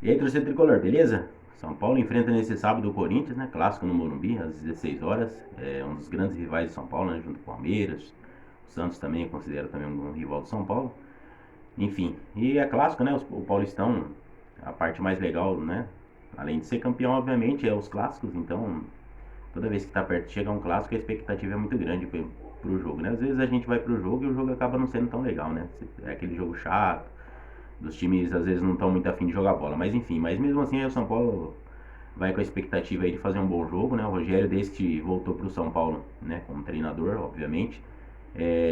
E aí, torcedor tricolor, beleza? São Paulo enfrenta nesse sábado o Corinthians, né? Clássico no Morumbi, às 16 horas. É um dos grandes rivais de São Paulo, né? Junto com o Palmeiras. O Santos também é considera também um rival de São Paulo. Enfim, e é clássico, né? O Paulistão, a parte mais legal, né? Além de ser campeão, obviamente, é os clássicos. Então, toda vez que tá perto de chegar um clássico, a expectativa é muito grande pro jogo, né? Às vezes a gente vai pro jogo e o jogo acaba não sendo tão legal, né? É aquele jogo chato, dos times às vezes não estão muito afim de jogar bola. Mas enfim, mas mesmo assim aí o São Paulo vai com a expectativa aí de fazer um bom jogo, né? O Rogério, desde que voltou pro São Paulo, né, como treinador, obviamente,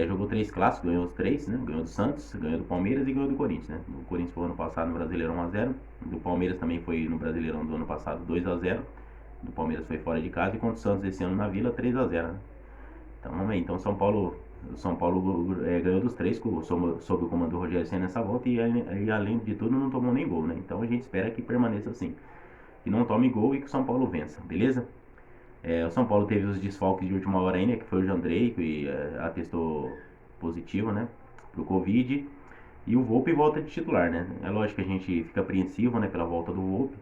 jogou 3 clássicos, ganhou os 3, né? Ganhou do Santos, ganhou do Palmeiras e ganhou do Corinthians, né? O Corinthians foi ano passado no Brasileirão 1-0, do Palmeiras também foi no Brasileirão do ano passado 2-0, do Palmeiras foi fora de casa e contra o Santos esse ano na Vila 3-0, né? Então vamos aí, então São Paulo ganhou dos 3 sob o comando do Rogério Ceni nessa volta e além de tudo não tomou nem gol, né? Então a gente espera que permaneça assim, que não tome gol e que o São Paulo vença, beleza? O São Paulo teve os desfalques de última hora aí, né? Que foi o Jandrei, que atestou positivo, né? Pro Covid. E o Volpe volta de titular, né? É lógico que a gente fica apreensivo, né? Pela volta do Volpe.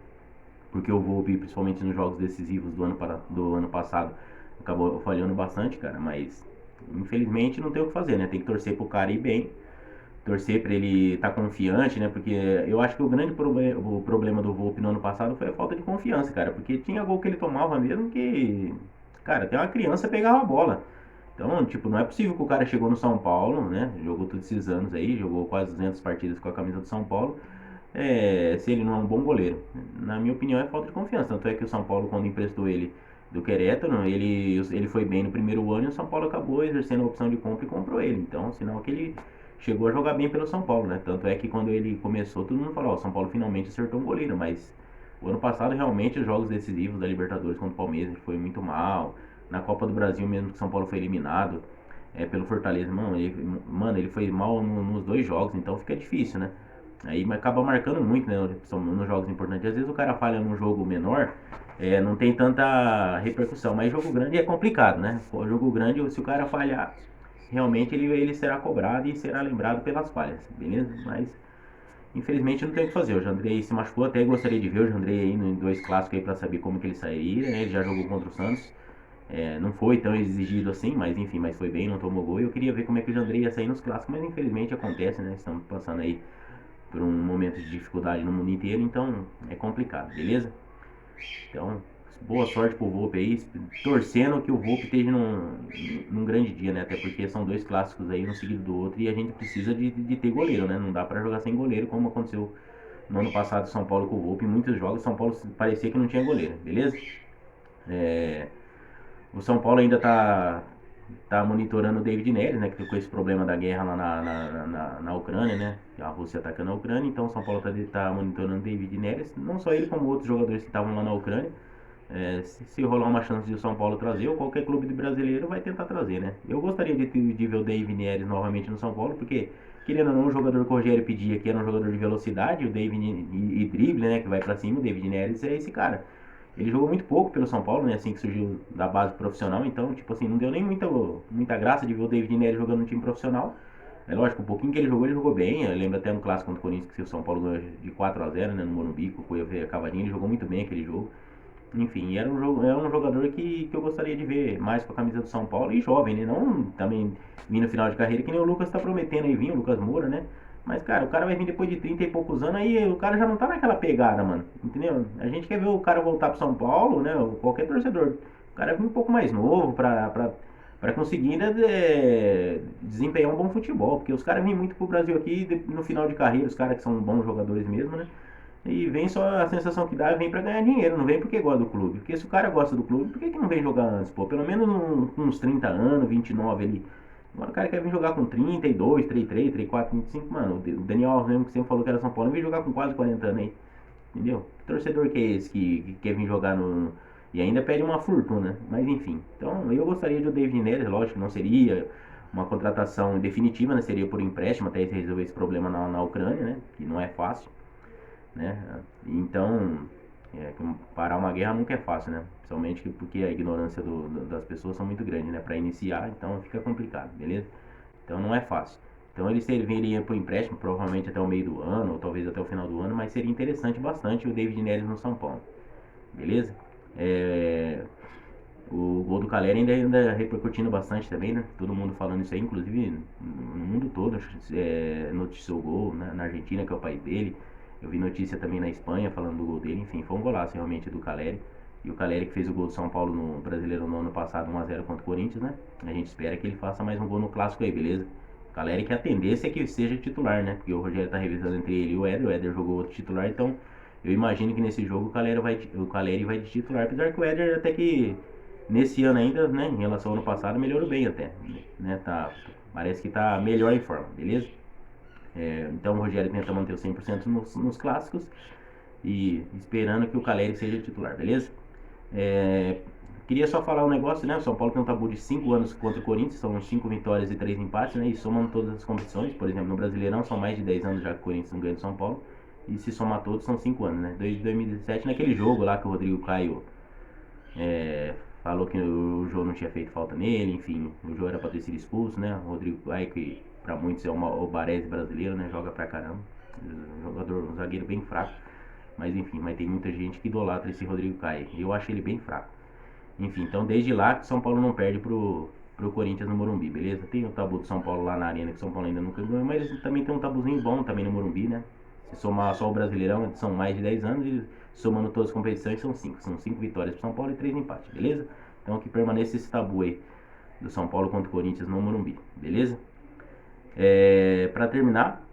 Porque o Volpe, principalmente nos jogos decisivos do ano passado, acabou falhando bastante, cara. Mas infelizmente não tem o que fazer, né? Tem que torcer pro cara ir bem, torcer para ele estar confiante, né? Porque eu acho que o problema do Volpe no ano passado foi a falta de confiança, cara. Porque tinha gol que ele tomava mesmo que, cara, até uma criança pegava a bola. Então, tipo, não é possível que o cara chegou no São Paulo, né? Jogou todos esses anos aí, jogou quase 200 partidas com a camisa do São Paulo. Se ele não é um bom goleiro. Na minha opinião, é falta de confiança. Tanto é que o São Paulo, quando emprestou ele do Querétaro, ele foi bem no primeiro ano e o São Paulo acabou exercendo a opção de compra e comprou ele. Então, sinal que ele chegou a jogar bem pelo São Paulo, né? Tanto é que quando ele começou, todo mundo falou: ó, o São Paulo finalmente acertou um goleiro, mas o ano passado, realmente, os jogos decisivos da Libertadores contra o Palmeiras foi muito mal. Na Copa do Brasil, mesmo que o São Paulo foi eliminado pelo Fortaleza, mano, ele foi mal nos 2 jogos, então fica difícil, né? Aí acaba marcando muito, né, nos jogos importantes. Às vezes o cara falha num jogo menor, não tem tanta repercussão, mas jogo grande é complicado, né? O jogo grande, se o cara falhar, realmente ele será cobrado e será lembrado pelas falhas, beleza? Mas infelizmente não tem o que fazer. O Jandrei se machucou, até gostaria de ver o Jandrei aí em 2 clássicos aí para saber como que ele sairia, né? Ele já jogou contra o Santos. Não foi tão exigido assim, mas enfim, mas foi bem, não tomou gol. E eu queria ver como é que o Jandrei ia sair nos clássicos, mas infelizmente acontece, né? Estamos passando aí por um momento de dificuldade no mundo inteiro, então é complicado, beleza? Então, boa sorte pro Volpe aí, torcendo que o Volpe esteja num grande dia, né? Até porque são 2 clássicos aí, um seguido do outro, e a gente precisa de ter goleiro, né? Não dá pra jogar sem goleiro, como aconteceu no ano passado São Paulo com o Volpe. Em muitos jogos São Paulo parecia que não tinha goleiro, beleza? É, o São Paulo ainda tá monitorando o David Neres, né? Que com esse problema da guerra lá na Ucrânia, né? A Rússia atacando a Ucrânia, então o São Paulo tá monitorando o David Neres, não só ele como outros jogadores que estavam lá na Ucrânia. Se rolar uma chance de o São Paulo trazer, ou qualquer clube de brasileiro vai tentar trazer, né? Eu gostaria de ver o David Neres novamente no São Paulo, porque, querendo ou não, o jogador que o Rogério pedia, que era um jogador de velocidade, o David e drible, né? Que vai pra cima, o David Neres é esse cara. Ele jogou muito pouco pelo São Paulo, né? Assim que surgiu da base profissional, então, tipo assim, não deu nem muita graça de ver o David Neres jogando no time profissional. É lógico, um pouquinho que ele jogou bem. Eu lembro até no clássico contra o Corinthians que o São Paulo ganhou de 4-0, né? No Morumbi, com o Cuiabá Cavalinho, ele jogou muito bem aquele jogo. Enfim, era um jogador que eu gostaria de ver mais com a camisa do São Paulo e jovem, né? Não também vindo no final de carreira, que nem o Lucas tá prometendo aí vir, o Lucas Moura, né? Mas, cara, o cara vai vir depois de 30 e poucos anos, aí o cara já não tá naquela pegada, mano. Entendeu? A gente quer ver o cara voltar pro São Paulo, né? Qualquer torcedor. O cara vir um pouco mais novo pra conseguir ainda desempenhar um bom futebol. Porque os caras vêm muito pro Brasil aqui no final de carreira, os caras que são bons jogadores mesmo, né? E vem só a sensação que dá, vem pra ganhar dinheiro, não vem porque gosta do clube. Porque se o cara gosta do clube, por que não vem jogar antes, pô? Pelo menos uns 30 anos, 29 ali. Agora o cara quer vir jogar com 32, 33, 34, 25, mano. O Daniel Alves mesmo que sempre falou que era São Paulo, vem jogar com quase 40 anos aí. Entendeu? Que torcedor que é esse que quer vir jogar no. E ainda pede uma fortuna, mas enfim. Então eu gostaria de o David Neres, lógico que não seria uma contratação definitiva, né? Seria por empréstimo até resolver esse problema na Ucrânia, né? Que não é fácil, né? Então, parar uma guerra nunca é fácil, né? Principalmente porque a ignorância das pessoas são muito grande, né? Para iniciar, então fica complicado, beleza? Então não é fácil. Então ele serviria para o empréstimo, provavelmente até o meio do ano, ou talvez até o final do ano, mas seria interessante bastante o David Neres no São Paulo. Beleza? É, o gol do Caleri ainda repercutindo bastante também, né? Todo mundo falando isso aí, inclusive no mundo todo, noticiou o gol, né? Na Argentina, que é o país dele. Eu vi notícia também na Espanha falando do gol dele. Enfim, foi um golaço realmente do Caleri. E o Caleri que fez o gol do São Paulo no Brasileiro no ano passado, 1 a 0 contra o Corinthians, né? A gente espera que ele faça mais um gol no Clássico aí, beleza? O Caleri que a tendência é que seja titular, né? Porque o Rogério tá revisando entre ele e o Éder jogou outro titular, então eu imagino que nesse jogo o Caleri vai de titular, apesar que o Éder até que nesse ano ainda, né, em relação ao ano passado, melhorou bem até, né? Parece que tá melhor em forma, beleza? Então o Rogério tenta manter os 100% nos clássicos e esperando que o Caleri seja titular, beleza? Queria só falar um negócio, né? O São Paulo tem um tabu de 5 anos contra o Corinthians, são 5 vitórias e 3 empates, né? E somando todas as competições, por exemplo, no Brasileirão são mais de 10 anos já que o Corinthians não ganha do São Paulo. E se somar todos são 5 anos, né? Desde 2017, naquele jogo lá que o Rodrigo Caio falou que o Jô não tinha feito falta nele, enfim, o Jô era pra ter sido expulso, né? O Rodrigo Caio, que pra muitos é o Baresi brasileiro, né? Joga pra caramba. Um zagueiro bem fraco. Mas enfim, mas tem muita gente que idolatra esse Rodrigo Caio. Eu acho ele bem fraco. Enfim, então desde lá que São Paulo não perde pro Corinthians no Morumbi, beleza? Tem o tabu do São Paulo lá na arena, que São Paulo ainda nunca ganhou, mas também tem um tabuzinho bom também no Morumbi, né? Se somar só o Brasileirão, são mais de 10 anos e somando todas as competições são 5. São 5 vitórias pro São Paulo e 3 empates, beleza? Então que permaneça esse tabu aí do São Paulo contra o Corinthians no Morumbi, beleza? Pra terminar,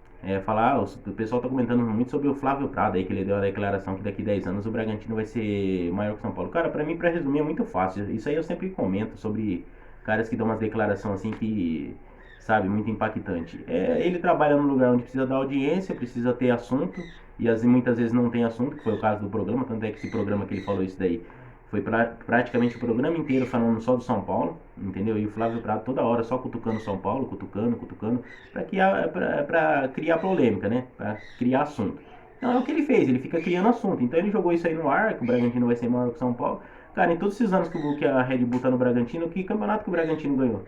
o pessoal tá comentando muito sobre o Flávio Prado aí, que ele deu a declaração que daqui 10 anos o Bragantino vai ser maior que o São Paulo. Cara, pra mim, pra resumir, é muito fácil. Isso aí eu sempre comento sobre caras que dão umas declarações assim que, sabe, muito impactante. Ele trabalha num lugar onde precisa dar audiência, precisa ter assunto, e muitas vezes não tem assunto, que foi o caso do programa, tanto é que esse programa que ele falou isso daí foi praticamente o programa inteiro falando só do São Paulo, entendeu? E o Flávio Prado toda hora só cutucando São Paulo, cutucando, pra criar polêmica, né? Pra criar assunto. Então é o que ele fez, ele fica criando assunto. Então ele jogou isso aí no ar, que o Bragantino vai ser maior que o São Paulo. Cara, em todos esses anos que a Red Bull tá no Bragantino, que campeonato que o Bragantino ganhou?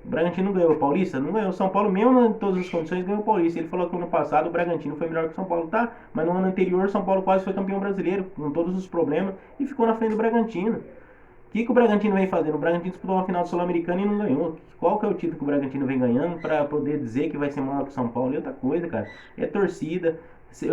O Bragantino ganhou o Paulista? Não ganhou. O São Paulo, mesmo em todas as condições, ganhou o Paulista. Ele falou que no ano passado o Bragantino foi melhor que o São Paulo, tá? Mas no ano anterior o São Paulo quase foi campeão brasileiro, com todos os problemas, e ficou na frente do Bragantino. O que o Bragantino vem fazendo? O Bragantino disputou uma final do Sul-Americano e não ganhou. Qual que é o título que o Bragantino vem ganhando para poder dizer que vai ser maior que o São Paulo? E outra coisa, cara, é torcida.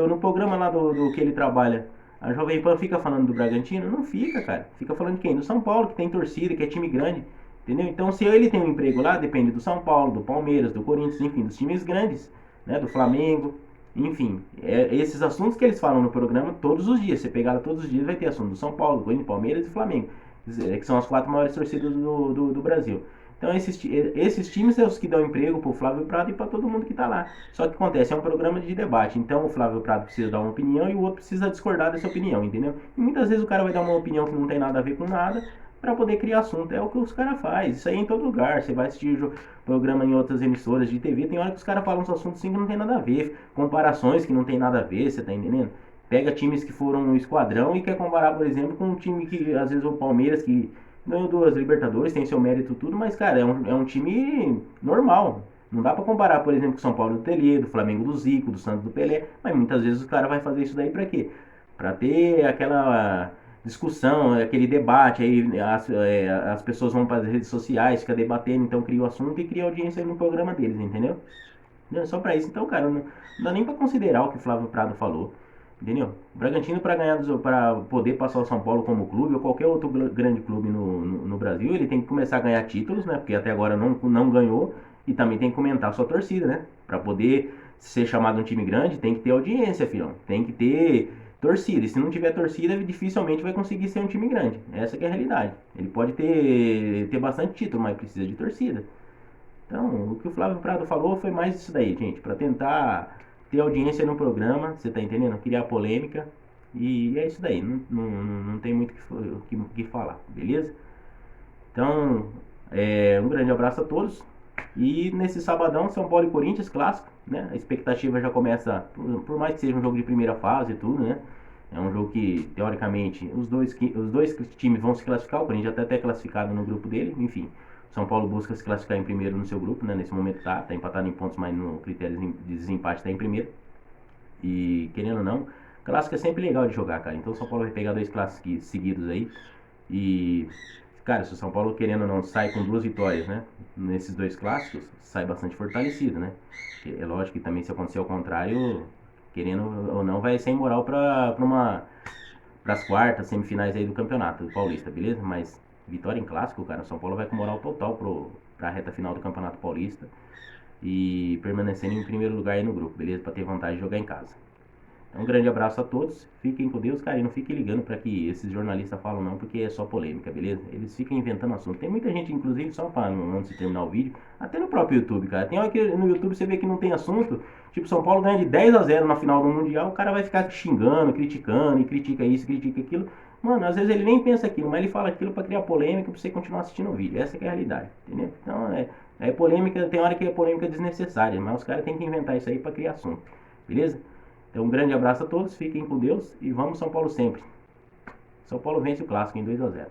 No programa lá do que ele trabalha, a Jovem Pan fica falando do Bragantino? Não fica, cara. Fica falando de quem? Do São Paulo, que tem torcida, que é time grande. Entendeu? Então, se ele tem um emprego lá, depende do São Paulo, do Palmeiras, do Corinthians, enfim, dos times grandes, né? Do Flamengo. Enfim, esses assuntos que eles falam no programa todos os dias. Você pegar todos os dias, vai ter assunto do São Paulo, do Corinthians, Palmeiras e Flamengo, que são as 4 maiores torcidas do Brasil. Então esses times são os que dão emprego pro Flávio Prado e para todo mundo que tá lá. Só que acontece, é um programa de debate. Então o Flávio Prado precisa dar uma opinião e o outro precisa discordar dessa opinião, entendeu? E muitas vezes o cara vai dar uma opinião que não tem nada a ver com nada para poder criar assunto. É o que os caras fazem. Isso aí é em todo lugar. Você vai assistir programa em outras emissoras de TV, tem hora que os caras falam uns assuntos assim que não tem nada a ver. Comparações que não tem nada a ver, você tá entendendo? Pega times que foram um esquadrão e quer comparar, por exemplo, com um time que, às vezes, o Palmeiras, que ganhou 2 Libertadores, tem seu mérito e tudo, mas, cara, é um time normal. Não dá pra comparar, por exemplo, com o São Paulo do Tele, do Flamengo do Zico, do Santos do Pelé, mas muitas vezes o cara vai fazer isso daí pra quê? Pra ter aquela discussão, aquele debate, aí as pessoas vão para as redes sociais, fica debatendo, então cria o assunto e cria audiência no programa deles, entendeu? Só pra isso, então, cara, não dá nem pra considerar o que o Flávio Prado falou. Entendeu? O Bragantino para poder passar o São Paulo como clube ou qualquer outro grande clube no Brasil, ele tem que começar a ganhar títulos, né? Porque até agora não ganhou e também tem que aumentar a sua torcida, né? Para poder ser chamado um time grande, tem que ter audiência, filhão. Tem que ter torcida. E se não tiver torcida, dificilmente vai conseguir ser um time grande. Essa que é a realidade. Ele pode ter bastante título, mas precisa de torcida. Então, o que o Flávio Prado falou foi mais isso daí, gente, para tentar ter audiência no programa, você tá entendendo? Criar polêmica. E é isso daí, não tem muito o que falar, beleza? Então, um grande abraço a todos. E nesse sabadão, São Paulo e Corinthians, clássico, né? A expectativa já começa, por mais que seja um jogo de primeira fase e tudo, né? É um jogo que, teoricamente, os dois times vão se classificar. O Corinthians já está até classificado no grupo dele, enfim. São Paulo busca se classificar em primeiro no seu grupo, né? Nesse momento tá empatado em pontos, mas no critério de desempate tá em primeiro. E querendo ou não, clássico é sempre legal de jogar, cara. Então o São Paulo vai pegar 2 clássicos seguidos aí. E, cara, se o São Paulo querendo ou não sai com 2 vitórias, né? Nesses 2 clássicos, sai bastante fortalecido, né? É lógico que também se acontecer ao contrário, querendo ou não, vai sem moral para as quartas, semifinais aí do campeonato do Paulista, beleza? Mas vitória em clássico, cara, o São Paulo vai com moral total pra reta final do Campeonato Paulista e permanecendo em primeiro lugar aí no grupo, beleza? Para ter vantagem de jogar em casa. Então, um grande abraço a todos, fiquem com Deus, cara, e não fiquem ligando para que esses jornalistas falam não, porque é só polêmica, beleza? Eles ficam inventando assunto. Tem muita gente, inclusive, só para antes de terminar o vídeo, até no próprio YouTube, cara. Tem hora que no YouTube você vê que não tem assunto, tipo, São Paulo ganha de 10-0 na final do Mundial, o cara vai ficar xingando, criticando, e critica isso, critica aquilo. Mano, às vezes ele nem pensa aquilo, mas ele fala aquilo para criar polêmica pra você continuar assistindo o vídeo. Essa que é a realidade, entendeu? Então, é polêmica, tem hora que é polêmica desnecessária, mas os caras têm que inventar isso aí para criar assunto, beleza? Então um grande abraço a todos, fiquem com Deus e vamos São Paulo sempre. São Paulo vence o clássico em 2-0.